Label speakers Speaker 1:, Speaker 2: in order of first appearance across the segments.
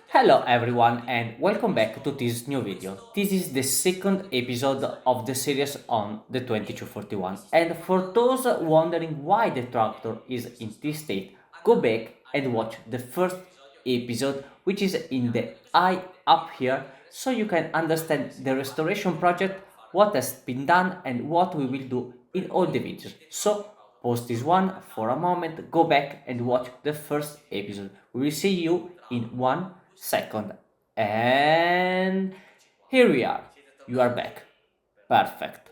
Speaker 1: Hello everyone and welcome back to this new video. This is the second episode of the series on the 2241, and for those wondering why the tractor is in this state, go back and watch the first episode, which is in the eye up here, so you can understand the restoration project, what has been done and what we will do in all the videos. So pause this one for a moment, go back and watch the first episode. We will see you in 1 second. And here we are. You are back. Perfect.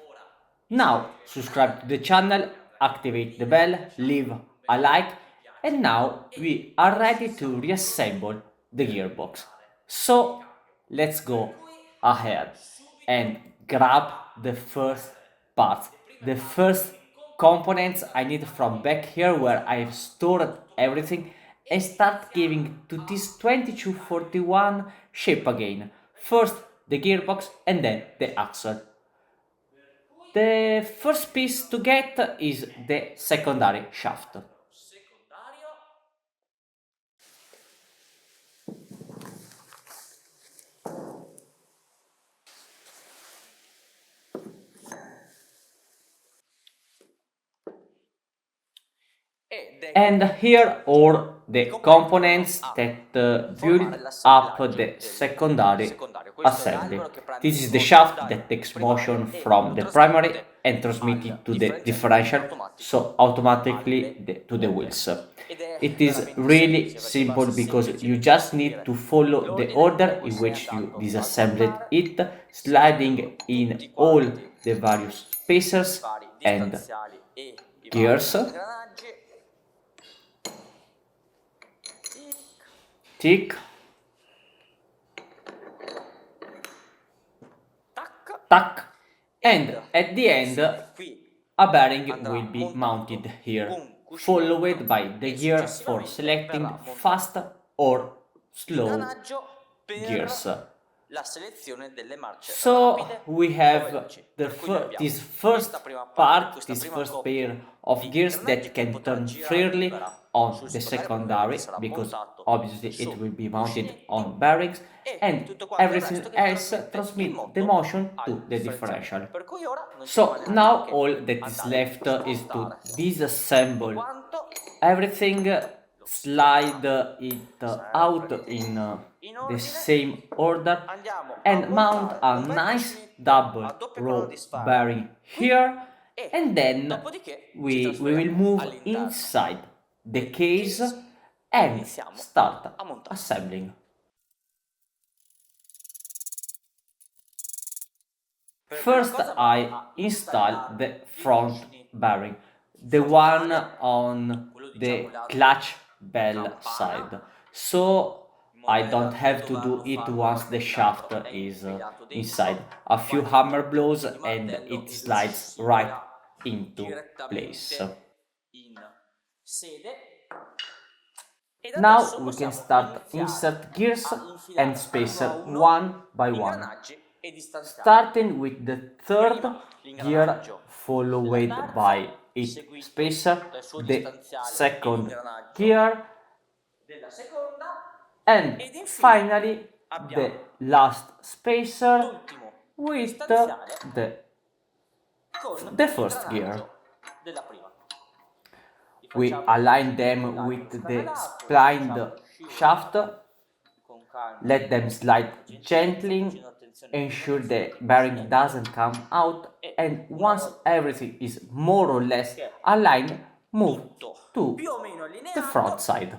Speaker 1: Now subscribe to the channel, activate the bell, leave a like, and now we are ready to reassemble the gearbox. So let's go ahead and grab the first part, the first components I need from back here where I've stored everything, and start giving to this 2241 shape again. First the gearbox and then the axle. The first piece to get is the secondary shaft. And here are the components that build up the secondary assembly. This is the shaft that takes motion from the primary and transmit it to the differential, so automatically to the wheels. It is really simple because you just need to follow the order in which you disassembled it, sliding in all the various spacers and gears. Tick, tack, and at the end a bearing will be mounted here, followed by the gear for selecting fast or slow gears. So we have this first part, this first pair of gears that can turn freely on the secondary, because obviously it will be mounted on bearings, and everything else transmit the motion to the differential. So now all that is left is to disassemble everything, slide it out in the same order, and mount a nice double row bearing here, and then we will move inside the case and start assembling. First I install the front bearing, the one on the clutch bell side, so I don't have to do it once the shaft is inside. A few hammer blows and it slides right into place. Now we can start insert gears and spacer one by one, starting with the third gear followed by its spacer, the second gear, and finally the last spacer with the first gear. We align them with the splined shaft, let them slide gently, ensure the bearing doesn't come out, and once everything is more or less aligned, move to the front side.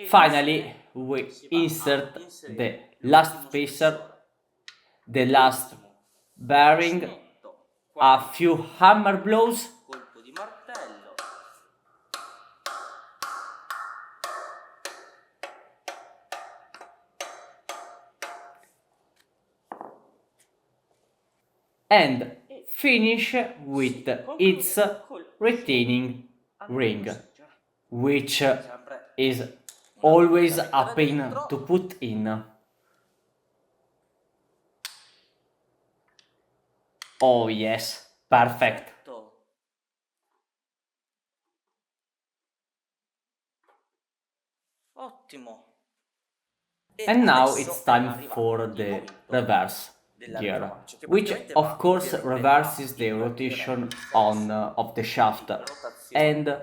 Speaker 1: Finally, we insert the last spacer, the last bearing, a few hammer blows, and finish with its retaining ring, which is always a pain to put in. Oh yes, perfect.
Speaker 2: Ottimo.
Speaker 1: And now it's time for the reverse gear, which of course reverses the rotation on of the shaft. And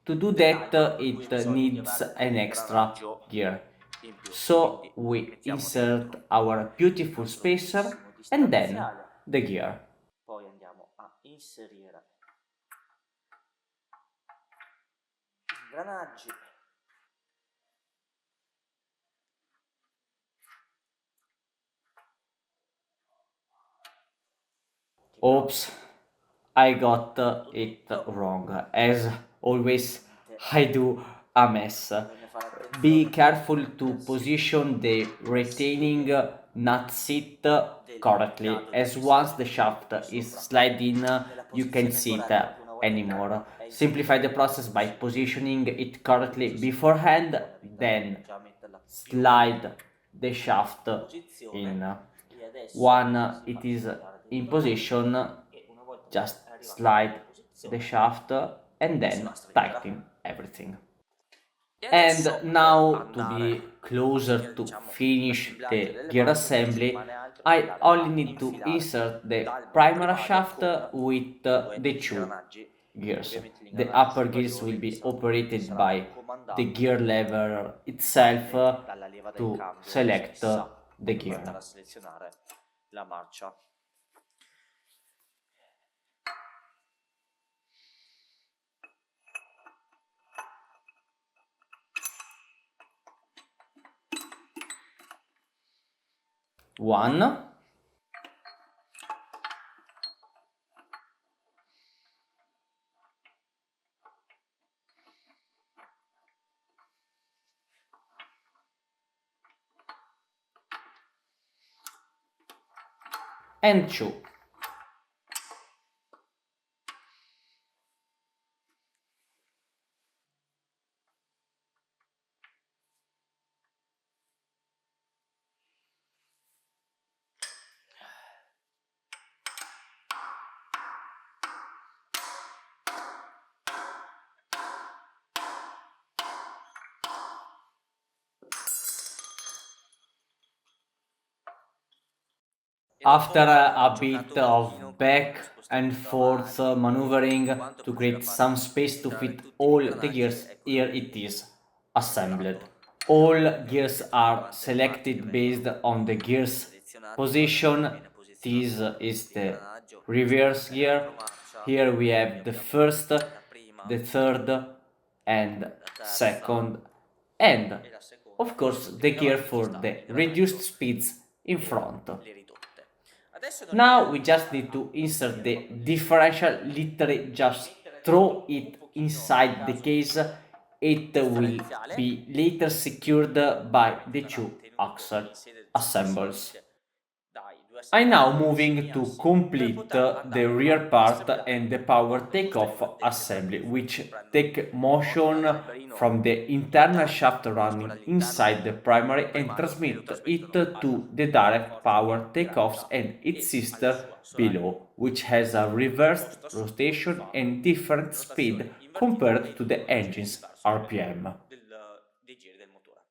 Speaker 1: to do that it needs an extra gear. So we insert our beautiful spacer and then the gear.
Speaker 2: Poi andiamo a inserire ingranaggi.
Speaker 1: Oops, I got it wrong. As always, I do a mess. Be careful to position the retaining nut seat correctly, as once the shaft is sliding, you can't see it anymore. Simplify the process by positioning it correctly beforehand, then slide the shaft in. When it is in position, just slide the shaft and then tighten everything. And now to be closer to finish the gear assembly, I only need to insert the primary shaft with the two gears. The upper gears will be operated by the gear lever itself to select the gear.
Speaker 2: Selezionare la marcia.
Speaker 1: One, and two. After a bit of back and forth maneuvering to create some space to fit all the gears, here it is assembled. All gears are selected based on the gear's position. This is the reverse gear. Here we have the first, the third, and second, and of course the gear for the reduced speeds in front. Now we just need to insert the differential, literally just throw it inside the case. It will be later secured by the two axle assembles. I'm now moving to complete the rear part and the power takeoff assembly, which take motion from the internal shaft running inside the primary and transmit it to the direct power takeoffs and its sister below, which has a reversed rotation and different speed compared to the engine's RPM.
Speaker 2: dei giri del motore.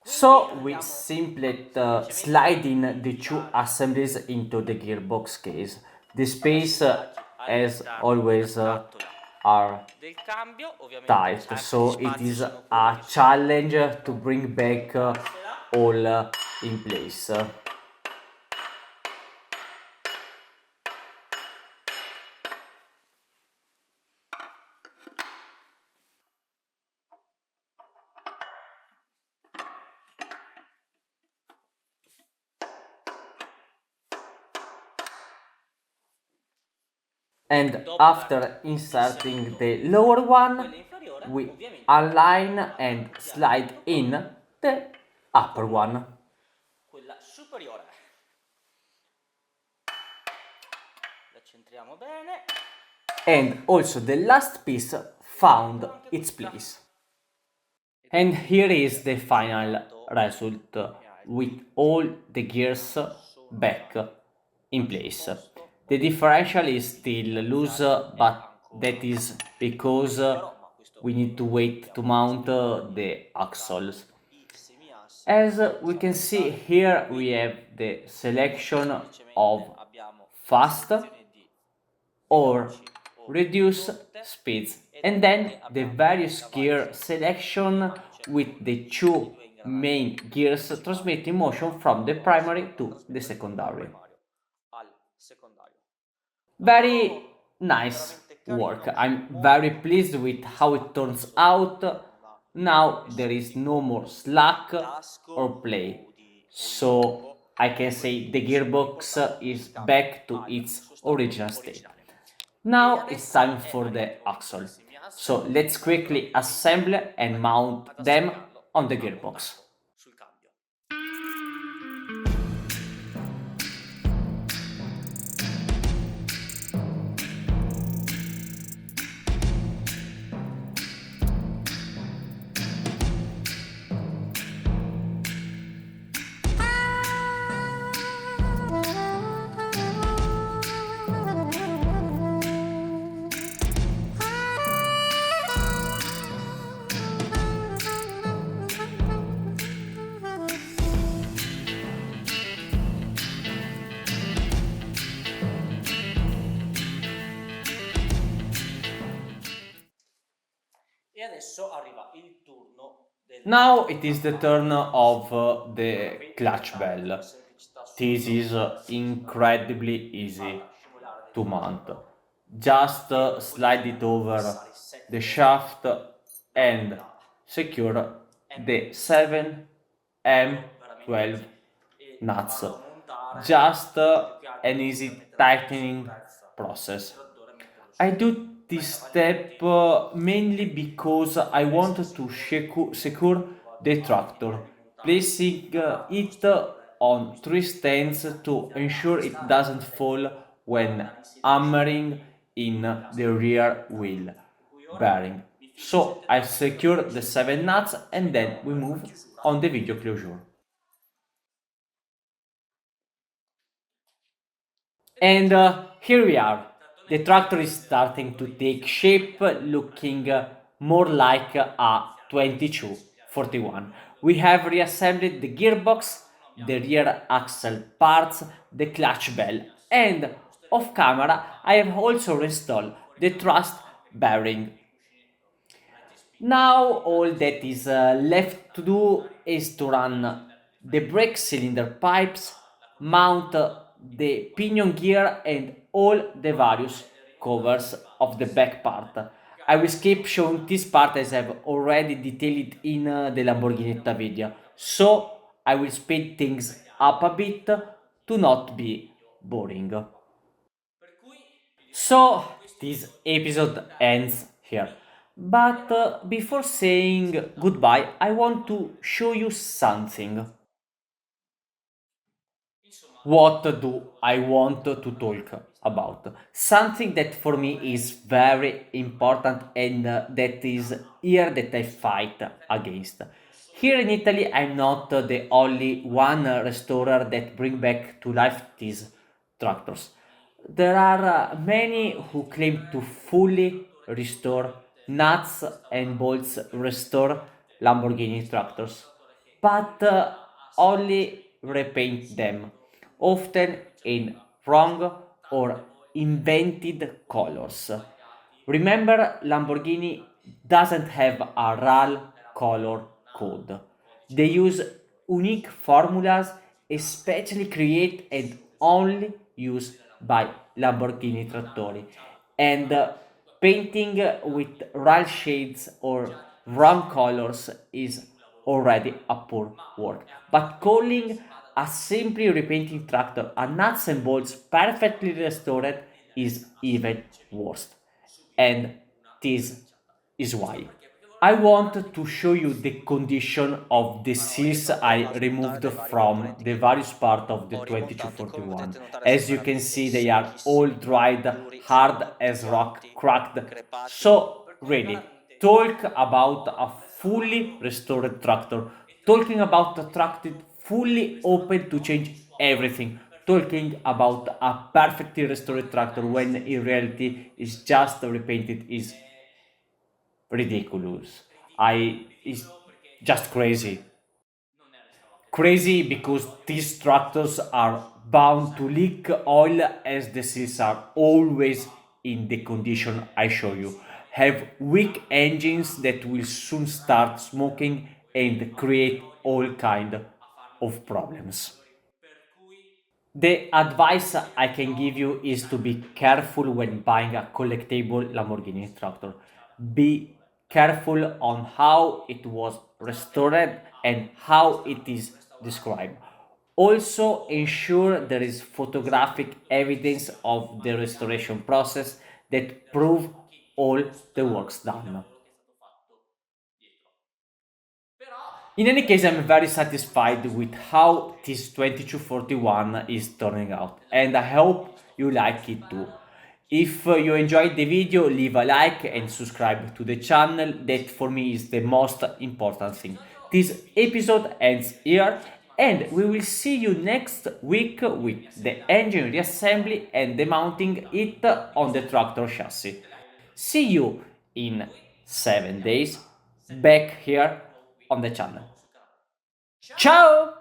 Speaker 1: So we simply slide in the two assemblies into the gearbox case. The space, as always, are tight, so it is a challenge to bring back all in place. And after inserting the lower one, we align and slide in the upper one.
Speaker 2: Quella superiore. La centriamo bene.
Speaker 1: And also the last piece found its place. And here is the final result with all the gears back in place. The differential is still loose, but that is because we need to wait to mount the axles. As we can see here, we have the selection of fast or reduce speeds, and then the various gear selection with the two main gears transmitting motion from the primary to the secondary. Very nice work. I'm very pleased with how it turns out. Now there is no more slack or play, so I can say the gearbox is back to its original state. Now it's time for the axle. So let's quickly assemble and mount them on the gearbox.
Speaker 2: E adesso arriva il turno del...
Speaker 1: Now it is the turn of the clutch bell. This is incredibly easy to mount. Just slide it over the shaft and secure the 7M12 nuts. Just an easy tightening process. I do this step mainly because I want to secure the tractor, placing it on three stands to ensure it doesn't fall when hammering in the rear wheel bearing. So I secure the 7 nuts and then we move on the video closure. And here we are. The tractor is starting to take shape, looking more like a 2241. We have reassembled the gearbox, the rear axle parts, the clutch bell, and off camera I have also installed the thrust bearing. Now all that is left to do is to run the brake cylinder pipes, mount the pinion gear and all the various covers of the back part. I will skip showing this part as I've already detailed in the Lamborghini video, so I will speed things up a bit to not be boring. So this episode ends here. But before saying goodbye, I want to show you something. What do I want to talk about? Something that for me is very important and that is here that I fight against. Here in Italy, I'm not the only one restorer that bring back to life these tractors. There are many who claim to fully restore nuts and bolts restore Lamborghini tractors, but only repaint them, often in wrong or invented colors. Remember, Lamborghini doesn't have a RAL color code. They use unique formulas especially created and only used by Lamborghini Trattori. And painting with RAL shades or wrong colors is already a poor work. But calling a simply repainting tractor a nuts and bolts perfectly restored is even worse. And this is why. I want to show you the condition of the seals I removed from the various parts of the 2241. As you can see, they are all dried, hard as rock, cracked. So really, talk about a fully restored tractor, talking about a tractor fully open to change everything, talking about a perfectly restored tractor when in reality is just repainted is ridiculous. I It's just crazy. Crazy because these tractors are bound to leak oil as the seals are always in the condition I show you. Have weak engines that will soon start smoking and create all kind of problems. The advice I can give you is to be careful when buying a collectible Lamborghini tractor. Be careful on how it was restored and how it is described. Also, ensure there is photographic evidence of the restoration process that prove all the works done. In any case, I'm very satisfied with how this 2241 is turning out, and I hope you like it too. If you enjoyed the video, leave a like and subscribe to the channel. That for me is the most important thing. This episode ends here, and we will see you next week with the engine reassembly and demounting it on the tractor chassis. See you in 7 days back here on the channel. Ciao!